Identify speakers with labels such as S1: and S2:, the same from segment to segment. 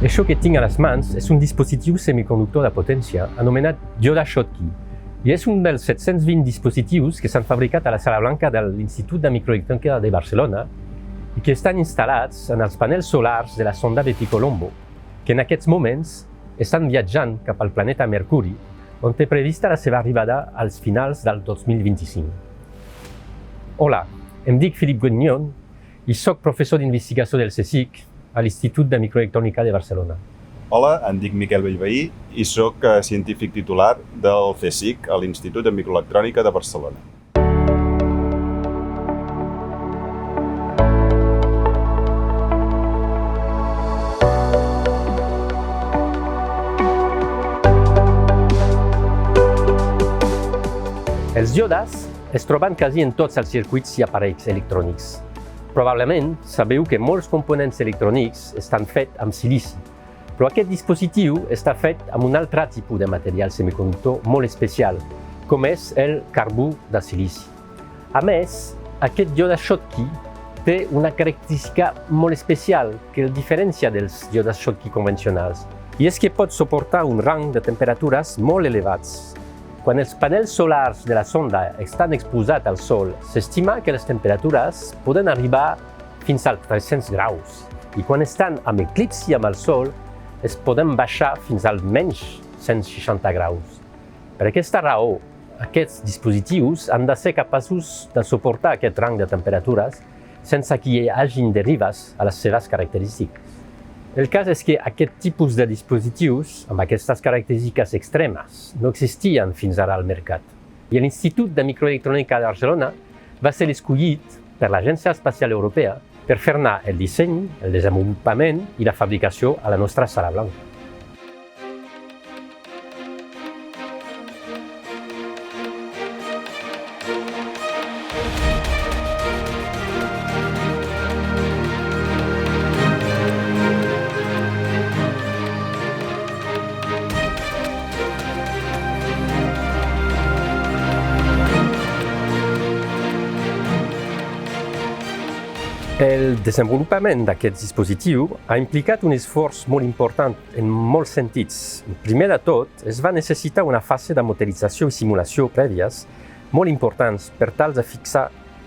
S1: Això que tinc a les mans és un dispositiu semiconductor de potència anomenat diode Schottky i és un dels 720 dispositius que s'han fabricat a la Sala Blanca de l'Institut de Microelectrònica de Barcelona i que estan instal·lats en els panels solars de la sonda Bepicolombo, que en aquests moments estan viatjant cap al planeta Mercuri, on té prevista la seva arribada als finals del 2025. Hola, em dic Philippe Guignon i soc professor d'investigació del CSIC a l'Institut de Microelectrònica de Barcelona.
S2: Hola, em dic Miquel Bellveí i soc científic titular del CSIC a l'Institut de Microelectrònica de Barcelona.
S1: Els diodes es troben quasi en tots els circuits i aparells electrònics. Probablement sabeu que molts components electrònics estan fets amb silici, però aquest dispositiu està fet amb un altre tipus de material semiconductor molt especial, com és el carbur de silici. A més, aquest diode Schottky té una característica molt especial que el diferencia dels diodes Schottky convencionals, i és que pot suportar un rang de temperatures molt elevats. Quan els panels solars de la sonda estan exposats al sol, s'estima que les temperatures poden arribar fins als 300 graus i quan estan en eclipsi amb el sol es poden baixar fins als menys 160 graus. Per aquesta raó, aquests dispositius han de ser capaços de suportar aquest rang de temperatures sense que hi hagin derives a les seves característiques. El cas és que aquest tipus de dispositius, amb aquestes característiques extremes, no existien fins ara al mercat. I l'Institut de Microelectrònica de Barcelona va ser escollit per l'Agència Espacial Europea per fer-ne el disseny, el desenvolupament i la fabricació a la nostra Sala Blanca. El desenvolupament d'aquest dispositiu ha implicat un esforç molt important en molts sentits. Primer de tot, es va necessitar una fase de modelització i simulació prèvies molt importants per tal de fixar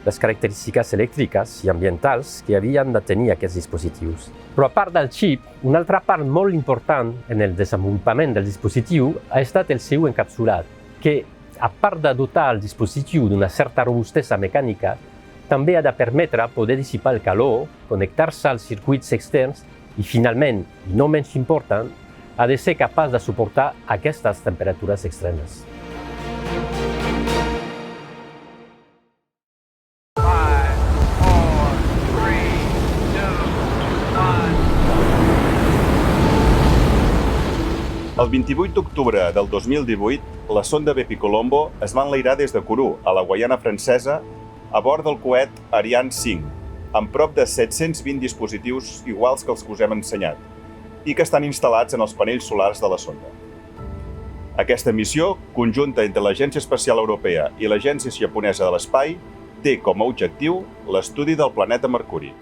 S1: les característiques elèctriques i ambientals que havien de tenir aquests dispositius. Però a part del xip, una altra part molt important en el desenvolupament del dispositiu ha estat el seu encapsulat, que, a part de dotar el dispositiu d'una certa robustesa mecànica, també ha de permetre poder dissipar el calor, connectar-se als circuits externs i, finalment, i no menys important, ha de ser capaç de suportar aquestes temperatures extremes.
S2: El 28 d'octubre del 2018, la sonda Bepicolombo es va enlairar des de Kourou, a la Guaiana Francesa, a bord del coet Ariane 5, amb prop de 720 dispositius iguals que els que us hem ensenyat i que estan instal·lats en els panells solars de la sonda. Aquesta missió, conjunta entre l'Agència Espacial Europea i l'Agència Japonesa de l'Espai, té com a objectiu l'estudi del planeta Mercuri.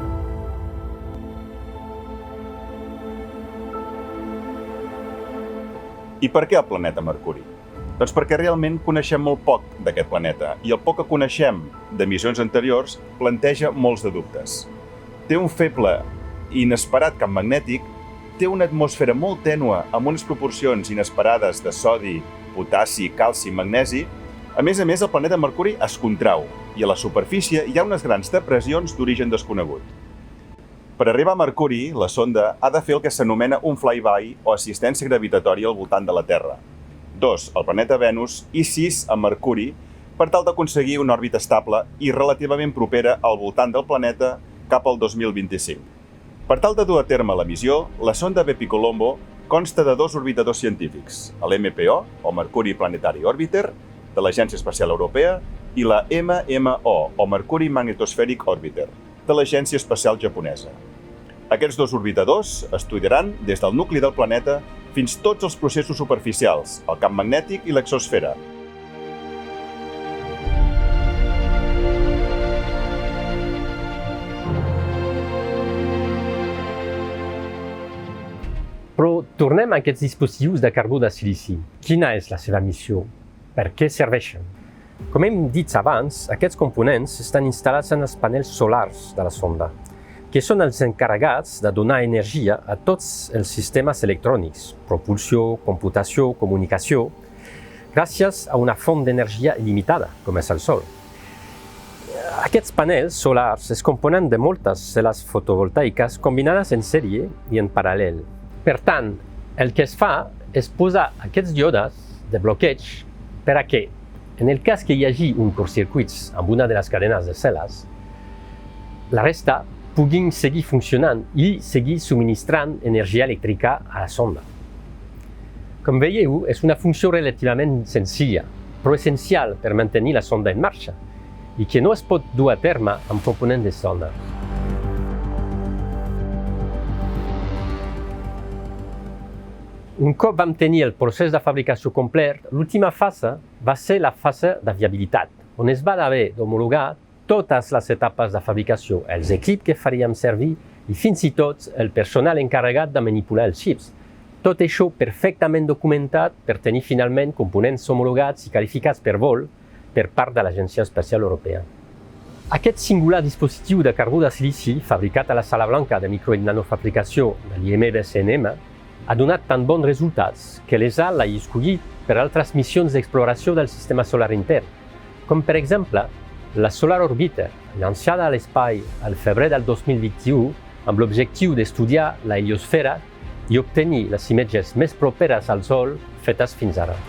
S2: I per què el planeta Mercuri? Doncs perquè realment coneixem molt poc d'aquest planeta i el poc que coneixem de missions anteriors planteja molts de dubtes. Té un feble i inesperat camp magnètic, té una atmosfera molt tènue amb unes proporcions inesperades de sodi, potassi, calci i magnesi. A més, el planeta Mercuri es contrau i a la superfície hi ha unes grans depressions d'origen desconegut. Per arribar a Mercuri, la sonda ha de fer el que s'anomena un flyby o assistència gravitatòria al voltant de la Terra. 2 al planeta Venus i 6 a Mercuri per tal d'aconseguir una òrbita estable i relativament propera al voltant del planeta cap al 2025. Per tal de dur a terme la missió, la sonda Bepicolombo consta de 2 orbitadors científics, l'MPO, o Mercury Planetary Orbiter, de l'Agència Espacial Europea, i la MMO, o Mercury Magnetospheric Orbiter, de l'Agència Espacial Japonesa. Aquests dos orbitadors estudiaran des del nucli del planeta fins tots els processos superficials, el camp magnètic i l'exosfera.
S1: Però tornem a aquests dispositius de carbó de silici. Quina és la seva missió? Per què serveixen? Com hem dit abans, aquests components estan instal·lats en els panells solars de la sonda, que són els encarregats de donar energia a tots els sistemes electrònics, propulsió, computació, comunicació, gràcies a una font d'energia il·limitada, com és el Sol. Aquests panells solars es componen de moltes cel·les fotovoltaiques combinades en sèrie i en paral·lel. Per tant, el que es fa és posar aquests díodes de bloqueig per a que, en el cas que hi hagi un curtcircuit amb una de les cadenes de cel·les, la resta puguin seguir funcionant i seguir subministrant energia elèctrica a la sonda. Com veieu, és una funció relativament senzilla, però essencial per mantenir la sonda en marxa i que no es pot dur a terme amb components de sonda. Un cop vam tenir el procés de fabricació complet, l'última fase va ser la fase de viabilitat, on es va haver d'homologar totes les etapes de fabricació, els equips que faríem servir i fins i tot el personal encarregat de manipular els xips. Tot això perfectament documentat per tenir finalment components homologats i qualificats per vol per part de l'Agència Espacial Europea. Aquest singular dispositiu de carbó de silici, fabricat a la Sala Blanca de micro i nanofabricació de l'IMD-CNM, ha donat tan bons resultats que l'ESA l'ha escollit per altres missions d'exploració del sistema solar intern, com per exemple la Solar Orbiter, llançada a l'espai al febrer del 2021 amb l'objectiu d'estudiar la heliosfera i obtenir les imatges més properes al Sol fetes fins ara.